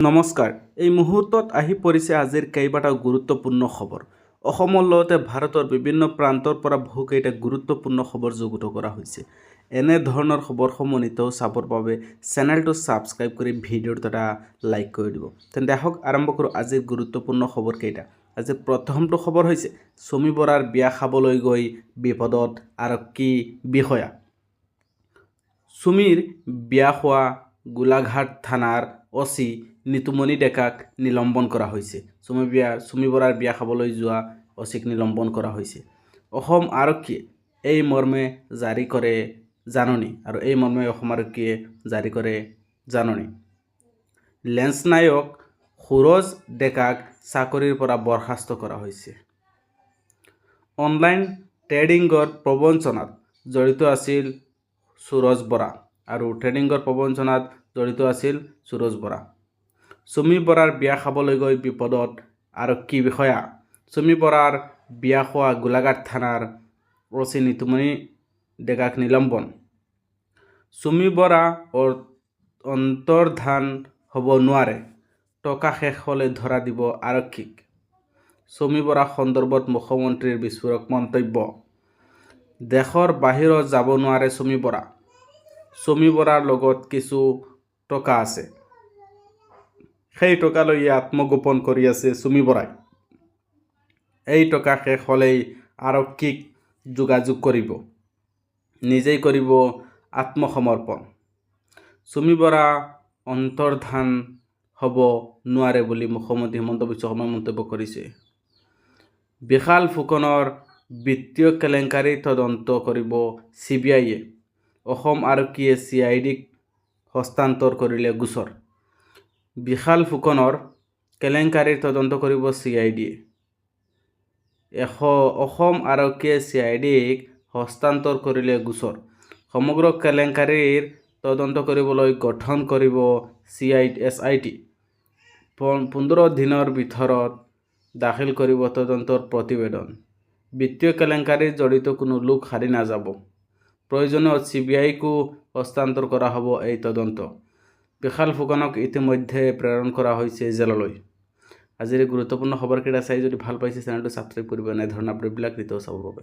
নমস্কাৰ। এই মুহূৰ্তত আহি পৰিছে আজিৰ কেইবাটাও গুৰুত্বপূৰ্ণ খবৰ। অসমৰ লগতে ভাৰতৰ বিভিন্ন প্ৰান্তৰ পৰা বহুকেইটা গুৰুত্বপূৰ্ণ খবৰ যুগুত কৰা হৈছে। এনে ধৰণৰ খবৰসমূহ নিতৌ চাবৰ বাবে চেনেলটো ছাবস্ক্ৰাইব কৰি ভিডিঅ'টো এটা লাইক কৰি দিব। তেন্তে আহক আৰম্ভ কৰোঁ আজিৰ গুৰুত্বপূৰ্ণ খবৰকেইটা। আজি প্ৰথমটো খবৰ হৈছে চুমি বৰাৰ বিয়া খাবলৈ গৈ বিপদত আৰক্ষী বিষয়া। চুমিৰ বিয়া খোৱা গোলাঘাট থানাৰ অচি নিতুমণি ডেকাক নিলম্বন কৰা হৈছে। চুমি বৰাৰ বিয়া খাবলৈ যোৱা অচিক নিলম্বন কৰা হৈছে। অসম আৰক্ষীয়ে এই মৰ্মে জাৰি কৰে জাননী আৰু এই মৰ্মে অসম আৰক্ষীয়ে জাৰি কৰে জাননী। লেন্সনায়ক সুৰজ ডেকাক চাকৰিৰ পৰা বৰখাস্ত কৰা হৈছে। অনলাইন ট্ৰেডিঙৰ প্ৰবঞ্চনাত জড়িত আছিল সুৰজ বৰা চুমি বৰাৰ বিয়া খাবলৈ গৈ বিপদত আৰক্ষী বিষয়া। চুমি বৰাৰ বিয়া খোৱা গোলাঘাট থানাৰ অচি নিতুমণি ডেকাক নিলম্বন। চুমি বৰা অন্তৰ্ধান হ'ব নোৱাৰে, টকা শেষ হ'লে ধৰা দিব আৰক্ষীক। চুমি বৰা সন্দৰ্ভত মুখ্যমন্ত্ৰীৰ বিস্ফোৰক মন্তব্য। দেশৰ বাহিৰত যাব নোৱাৰে চুমি বৰা। চুমি বৰাৰ লগত কিছু টকা আছে, সেই টকা লৈ আত্মগোপন কৰি আছে চুমি বৰাই। এই টকা শেষ হ'লেই আৰক্ষীক যোগাযোগ কৰিব, নিজেই কৰিব আত্মসমৰ্পণ। চুমি বৰা অন্তৰ্ধান হ'ব নোৱাৰে বুলি মুখ্যমন্ত্ৰী হিমন্ত বিশ্ব শৰ্মাই মন্তব্য কৰিছে। বিশাল ফুকনৰ বিত্তীয় কেলেংকাৰী তদন্ত কৰিব CBIয়ে। অসম আৰক্ষীয়ে CIDক হস্তান্তৰ কৰিলে গোচৰ। বিশাল ফুকনৰ কেলেংকাৰীৰ তদন্ত কৰিব CIDয়ে। অসম আৰক্ষীয়ে CIDক হস্তান্তৰ কৰিলে গোচৰ। সমগ্ৰ কেলেংকাৰীৰ তদন্ত কৰিবলৈ গঠন কৰিব SIT। 15 দিনৰ ভিতৰত দাখিল কৰিব তদন্তৰ প্ৰতিবেদন। বিত্তীয় কেলেংকাৰীত জড়িত কোনো লোক সাৰি নাযাব। প্ৰয়োজনত CBIকো হস্তান্তৰ কৰা হ'ব এই তদন্ত। বিশাল ফুকনক ইতিমধ্যে প্ৰেৰণ কৰা হৈছে জেললৈ। আজিৰ গুৰুত্বপূৰ্ণ খবৰকেইটা চাই যদি ভাল পাইছে চেনেলটো ছাবস্ক্ৰাইব কৰিব, এনেধৰণৰ আপডেটবিলাক নিতৌ চাবৰ বাবে।